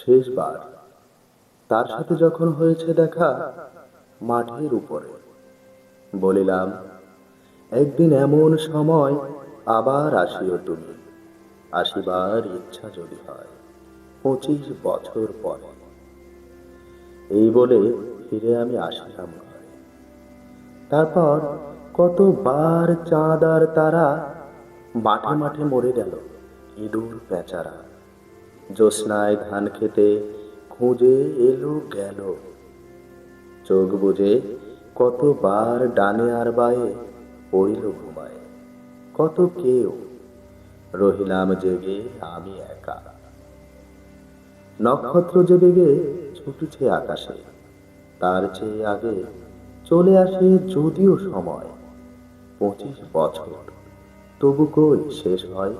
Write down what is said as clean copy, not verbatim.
শেষবার তার সাথে যখন হয়েছে দেখা মাঠের উপরে, বলিলাম, একদিন এমন সময় আবার আসিও তুমি, আসিবার ইচ্ছা যদি হয় 25 বছর পরে। এই বলে ফিরে আমি আসলাম ঘরে। তারপর কতবার চাঁদ আর তারা, মাঠে মাঠে মরে গেল ইঁদুর পেঁচারা, জ্যোৎস্নায় ধান খেতে খুঁজে এলো গেল। চোখ বুজে কতবার ডানে আর বায়ে পড়িল ঘুমায়, কত কেউ রহিলাম জেগে আমি একা। নক্ষত্র যে বেগে ছুটেছে আকাশে, তার চেয়ে আগে চলে আসে যদিও সময় 25 বছর, তবু কই শেষ হয়।